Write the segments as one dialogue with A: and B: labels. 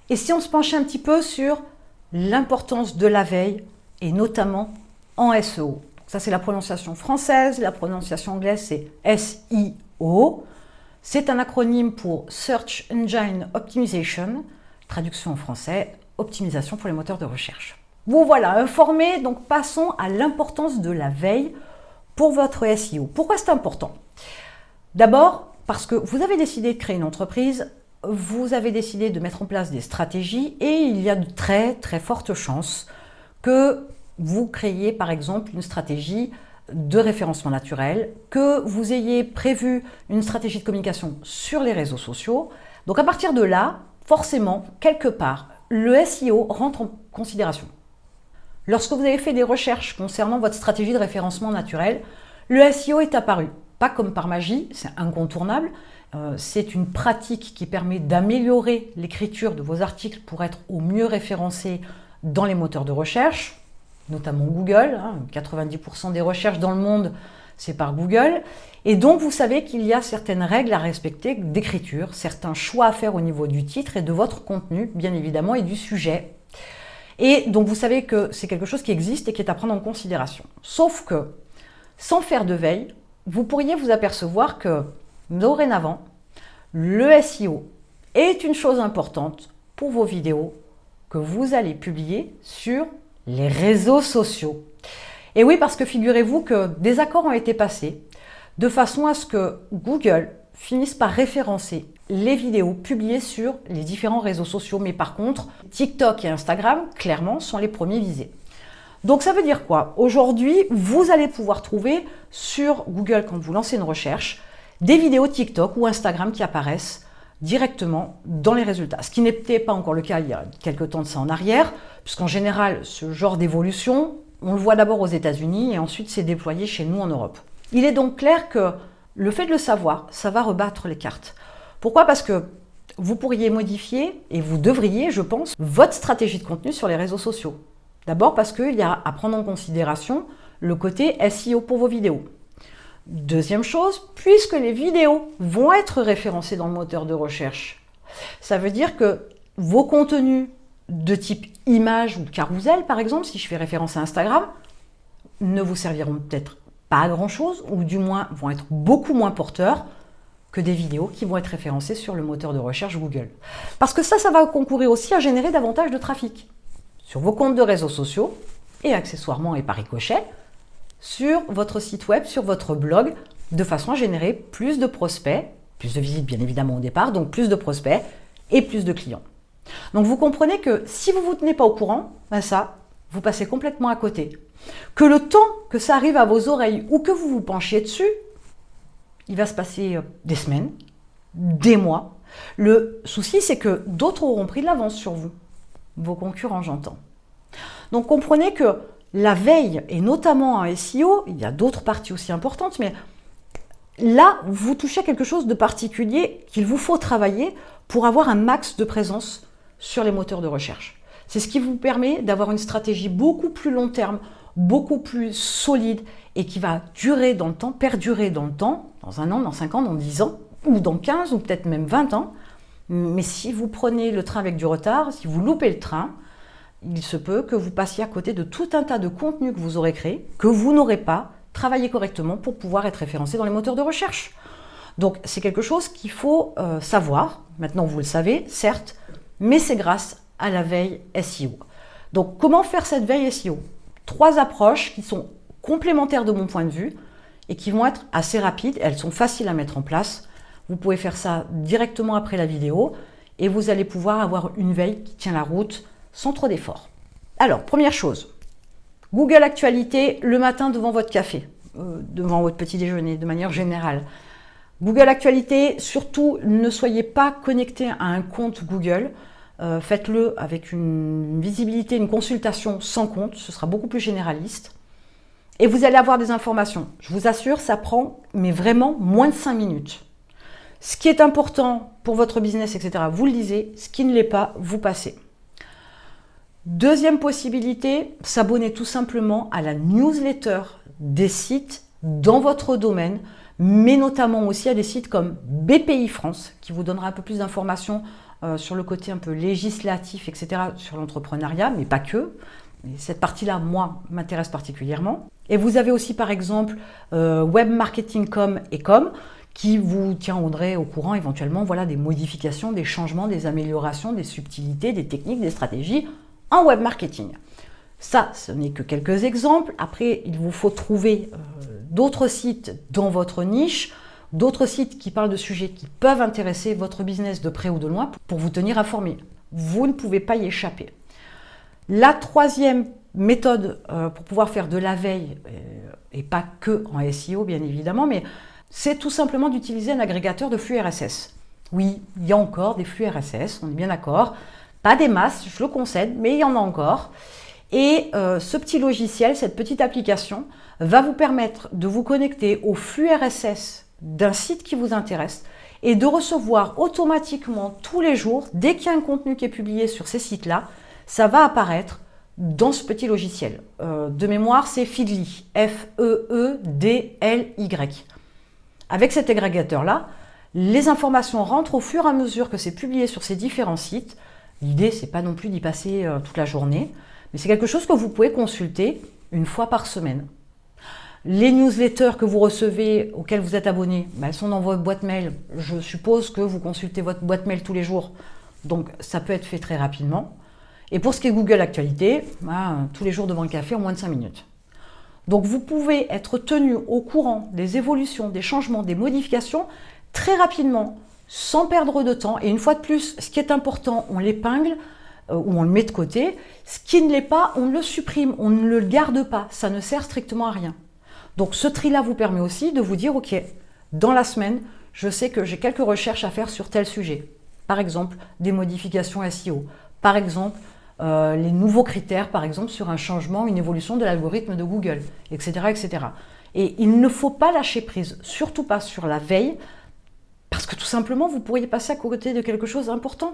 A: Et si on se penchait un petit peu sur l'importance de la veille, et notamment en SEO. Ça, c'est la prononciation française. La prononciation anglaise, c'est SEO. C'est un acronyme pour Search Engine Optimization. Traduction en français, optimisation pour les moteurs de recherche. Vous voilà informés, donc passons à l'importance de la veille pour votre SEO. Pourquoi c'est important? D'abord, parce que vous avez décidé de créer une entreprise, vous avez décidé de mettre en place des stratégies et il y a de très très fortes chances que vous créiez par exemple une stratégie de référencement naturel, que vous ayez prévu une stratégie de communication sur les réseaux sociaux. Donc à partir de là, forcément, quelque part, le SEO rentre en considération. Lorsque vous avez fait des recherches concernant votre stratégie de référencement naturel, le SEO est apparu. Pas comme par magie, c'est incontournable. C'est une pratique qui permet d'améliorer l'écriture de vos articles pour être au mieux référencés dans les moteurs de recherche, notamment Google. 90% des recherches dans le monde, c'est par Google. Et donc, vous savez qu'il y a certaines règles à respecter d'écriture, certains choix à faire au niveau du titre et de votre contenu, bien évidemment, et du sujet. Et donc, vous savez que c'est quelque chose qui existe et qui est à prendre en considération. Sauf que, sans faire de veille, vous pourriez vous apercevoir que, dorénavant, le SEO est une chose importante pour vos vidéos que vous allez publier sur les réseaux sociaux. Et oui, parce que figurez-vous que des accords ont été passés de façon à ce que Google finisse par référencer les vidéos publiées sur les différents réseaux sociaux. Mais par contre, TikTok et Instagram, clairement, sont les premiers visés. Donc ça veut dire quoi? Aujourd'hui, vous allez pouvoir trouver sur Google, quand vous lancez une recherche, des vidéos TikTok ou Instagram qui apparaissent directement dans les résultats. Ce qui n'était pas encore le cas il y a quelques temps de ça en arrière, puisqu'en général, ce genre d'évolution, on le voit d'abord aux États-Unis et ensuite c'est déployé chez nous en Europe. Il est donc clair que le fait de le savoir, ça va rebattre les cartes. Pourquoi? Parce que vous pourriez modifier, et vous devriez, je pense, votre stratégie de contenu sur les réseaux sociaux. D'abord parce qu'il y a à prendre en considération le côté SEO pour vos vidéos. Deuxième chose, puisque les vidéos vont être référencées dans le moteur de recherche, ça veut dire que vos contenus de type image ou carrousel, par exemple, si je fais référence à Instagram, ne vous serviront peut-être pas à grand-chose, ou du moins vont être beaucoup moins porteurs que des vidéos qui vont être référencées sur le moteur de recherche Google. Parce que ça va concourir aussi à générer davantage de trafic sur vos comptes de réseaux sociaux et accessoirement et par ricochet sur votre site web, sur votre blog, de façon à générer plus de prospects, plus de visites bien évidemment au départ, donc plus de prospects et plus de clients. Donc vous comprenez que si vous ne vous tenez pas au courant, ça, vous passez complètement à côté. Que le temps que ça arrive à vos oreilles ou que vous vous penchiez dessus, il va se passer des semaines, des mois. Le souci, c'est que d'autres auront pris de l'avance sur vous. Vos concurrents, j'entends. Donc comprenez que la veille, et notamment en SEO, il y a d'autres parties aussi importantes, mais là, vous touchez à quelque chose de particulier qu'il vous faut travailler pour avoir un max de présence sur les moteurs de recherche. C'est ce qui vous permet d'avoir une stratégie beaucoup plus long terme, beaucoup plus solide et qui va durer dans le temps, perdurer dans le temps, dans 1 an, dans 5 ans, dans 10 ans, ou dans 15 ou peut-être même 20 ans. Mais si vous prenez le train avec du retard, si vous loupez le train, il se peut que vous passiez à côté de tout un tas de contenus que vous aurez créés, que vous n'aurez pas travaillé correctement pour pouvoir être référencé dans les moteurs de recherche. Donc c'est quelque chose qu'il faut savoir. Maintenant vous le savez, certes, mais c'est grâce à la veille SEO. Donc comment faire cette veille SEO? 3 approches qui sont complémentaires de mon point de vue et qui vont être assez rapides. Elles sont faciles à mettre en place. Vous pouvez faire ça directement après la vidéo et vous allez pouvoir avoir une veille qui tient la route sans trop d'efforts. Alors, première chose, Google Actualité le matin devant votre café, devant votre petit déjeuner de manière générale. Google Actualité, surtout ne soyez pas connecté à un compte Google. Faites-le avec une visibilité, une consultation sans compte, ce sera beaucoup plus généraliste. Et vous allez avoir des informations. Je vous assure, ça prend mais vraiment moins de 5 minutes. Ce qui est important pour votre business, etc., vous le lisez. Ce qui ne l'est pas, vous passez. Deuxième possibilité, s'abonner tout simplement à la newsletter des sites dans votre domaine, mais notamment aussi à des sites comme BPI France, qui vous donnera un peu plus d'informations sur le côté un peu législatif, etc., sur l'entrepreneuriat, mais pas que. Et cette partie-là, moi, m'intéresse particulièrement. Et vous avez aussi, par exemple, Web Marketing Com et Com, qui vous tiendrait au courant éventuellement voilà, des modifications, des changements, des améliorations, des subtilités, des techniques, des stratégies en web marketing. Ça, ce n'est que quelques exemples. Après, il vous faut trouver d'autres sites dans votre niche, d'autres sites qui parlent de sujets qui peuvent intéresser votre business de près ou de loin pour vous tenir informé. Vous ne pouvez pas y échapper. La troisième méthode pour pouvoir faire de la veille, et pas que en SEO bien évidemment, mais c'est tout simplement d'utiliser un agrégateur de flux RSS. Oui, il y a encore des flux RSS, on est bien d'accord. Pas des masses, je le concède, mais il y en a encore. Et ce petit logiciel, cette petite application, va vous permettre de vous connecter au flux RSS d'un site qui vous intéresse et de recevoir automatiquement tous les jours, dès qu'il y a un contenu qui est publié sur ces sites-là, ça va apparaître dans ce petit logiciel. De mémoire, c'est Feedly, F-E-E-D-L-Y. Avec cet agrégateur-là, les informations rentrent au fur et à mesure que c'est publié sur ces différents sites. L'idée, c'est pas non plus d'y passer toute la journée, mais c'est quelque chose que vous pouvez consulter une fois par semaine. Les newsletters que vous recevez, auxquelles vous êtes abonné, elles sont dans votre boîte mail. Je suppose que vous consultez votre boîte mail tous les jours, donc ça peut être fait très rapidement. Et pour ce qui est Google Actualité, tous les jours devant le café en moins de 5 minutes. Donc vous pouvez être tenu au courant des évolutions, des changements, des modifications très rapidement, sans perdre de temps. Et une fois de plus, ce qui est important, on l'épingle ou on le met de côté. Ce qui ne l'est pas, on le supprime, on ne le garde pas. Ça ne sert strictement à rien. Donc ce tri-là vous permet aussi de vous dire, ok, dans la semaine, je sais que j'ai quelques recherches à faire sur tel sujet. Par exemple, des modifications SEO. Par exemple, les nouveaux critères, par exemple, sur un changement, une évolution de l'algorithme de Google, etc., etc. Et il ne faut pas lâcher prise, surtout pas sur la veille, parce que tout simplement, vous pourriez passer à côté de quelque chose d'important.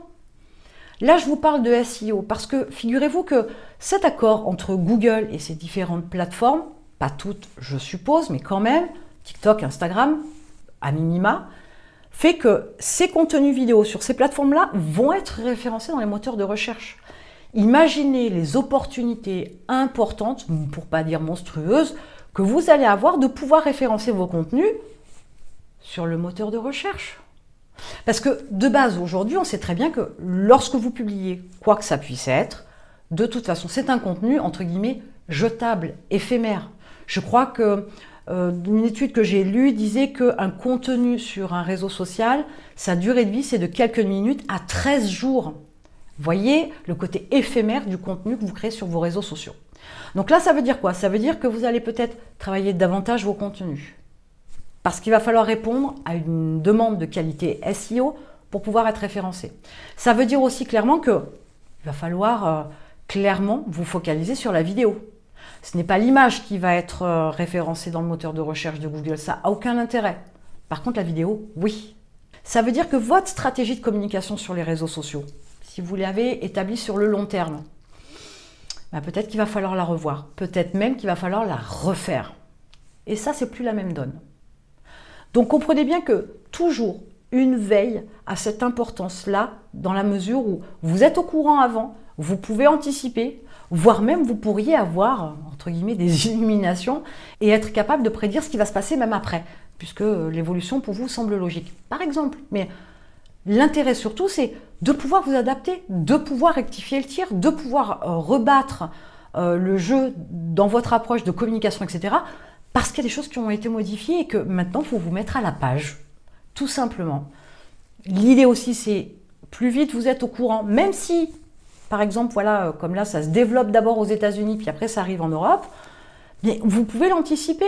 A: Là, je vous parle de SEO, parce que figurez-vous que cet accord entre Google et ces différentes plateformes, pas toutes, je suppose, mais quand même, TikTok, Instagram, à minima, fait que ces contenus vidéo sur ces plateformes-là vont être référencés dans les moteurs de recherche. Imaginez les opportunités importantes, pour ne pas dire monstrueuses, que vous allez avoir de pouvoir référencer vos contenus sur le moteur de recherche. Parce que de base, aujourd'hui, on sait très bien que lorsque vous publiez, quoi que ça puisse être, de toute façon, c'est un contenu, entre guillemets, jetable, éphémère. Je crois que une étude que j'ai lue disait qu'un contenu sur un réseau social, sa durée de vie, c'est de quelques minutes à 13 jours. Voyez le côté éphémère du contenu que vous créez sur vos réseaux sociaux. Donc là, ça veut dire quoi? Ça veut dire que vous allez peut-être travailler davantage vos contenus. Parce qu'il va falloir répondre à une demande de qualité SEO pour pouvoir être référencé. Ça veut dire aussi clairement qu'il va falloir clairement vous focaliser sur la vidéo. Ce n'est pas l'image qui va être référencée dans le moteur de recherche de Google, ça n'a aucun intérêt. Par contre, la vidéo, oui. Ça veut dire que votre stratégie de communication sur les réseaux sociaux, si vous l'avez établie sur le long terme, peut-être qu'il va falloir la revoir. Peut-être même qu'il va falloir la refaire. Et ça, c'est plus la même donne. Donc comprenez bien que toujours une veille a cette importance-là dans la mesure où vous êtes au courant avant, vous pouvez anticiper, voire même vous pourriez avoir, entre guillemets, des illuminations et être capable de prédire ce qui va se passer même après, puisque l'évolution pour vous semble logique. Par exemple, mais l'intérêt surtout, c'est de pouvoir vous adapter, de pouvoir rectifier le tir, de pouvoir rebattre le jeu dans votre approche de communication, etc., parce qu'il y a des choses qui ont été modifiées et que maintenant, il faut vous mettre à la page, tout simplement. L'idée aussi, c'est plus vite vous êtes au courant, même si, par exemple, voilà, comme là, ça se développe d'abord aux États-Unis, puis après, ça arrive en Europe, mais vous pouvez l'anticiper.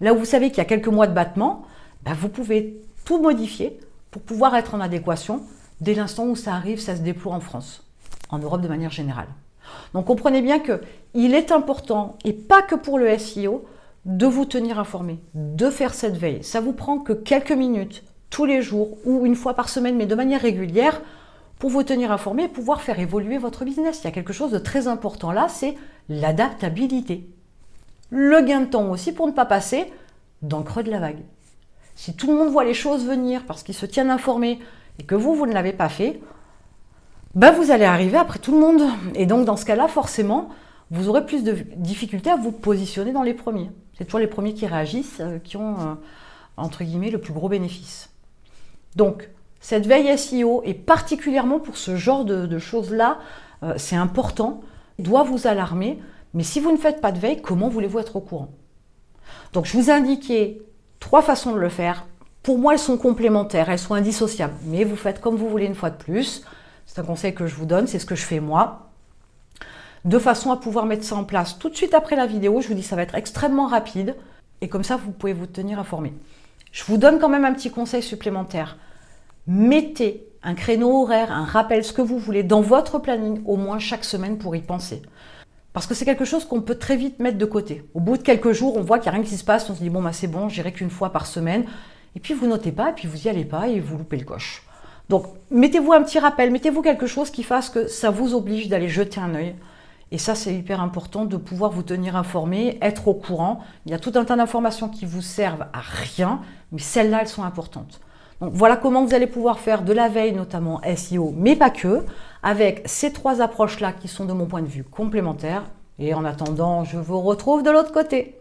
A: Là où vous savez qu'il y a quelques mois de battement, vous pouvez tout modifier pour pouvoir être en adéquation dès l'instant où ça arrive, ça se déploie en France, en Europe de manière générale. Donc comprenez bien qu'il est important, et pas que pour le SEO, de vous tenir informé, de faire cette veille. Ça vous prend que quelques minutes, tous les jours, ou une fois par semaine, mais de manière régulière, pour vous tenir informé et pouvoir faire évoluer votre business. Il y a quelque chose de très important là, c'est l'adaptabilité. Le gain de temps aussi pour ne pas passer dans le creux de la vague. Si tout le monde voit les choses venir parce qu'ils se tiennent informés et que vous ne l'avez pas fait, ben vous allez arriver après tout le monde. Et donc dans ce cas-là, forcément, vous aurez plus de difficultés à vous positionner dans les premiers. C'est toujours les premiers qui réagissent, qui ont, entre guillemets, le plus gros bénéfice. Donc, cette veille SEO, et particulièrement pour ce genre de choses-là, c'est important, doit vous alarmer. Mais si vous ne faites pas de veille, comment voulez-vous être au courant? Donc, je vous ai indiqué 3 façons de le faire. Pour moi, elles sont complémentaires, elles sont indissociables. Mais vous faites comme vous voulez une fois de plus. C'est un conseil que je vous donne, c'est ce que je fais moi. De façon à pouvoir mettre ça en place tout de suite après la vidéo. Je vous dis, ça va être extrêmement rapide. Et comme ça, vous pouvez vous tenir informé. Je vous donne quand même un petit conseil supplémentaire. Mettez un créneau horaire, un rappel, ce que vous voulez, dans votre planning, au moins chaque semaine pour y penser. Parce que c'est quelque chose qu'on peut très vite mettre de côté. Au bout de quelques jours, on voit qu'il n'y a rien qui se passe, on se dit bon, bah, c'est bon, j'irai qu'une fois par semaine. Et puis vous notez pas, et puis vous n'y allez pas, et vous loupez le coche. Donc mettez-vous un petit rappel, mettez-vous quelque chose qui fasse que ça vous oblige d'aller jeter un œil. Et ça, c'est hyper important de pouvoir vous tenir informé, être au courant. Il y a tout un tas d'informations qui vous servent à rien, mais celles-là, elles sont importantes. Donc voilà comment vous allez pouvoir faire de la veille, notamment SEO, mais pas que, avec ces 3 approches-là qui sont de mon point de vue complémentaires. Et en attendant, je vous retrouve de l'autre côté.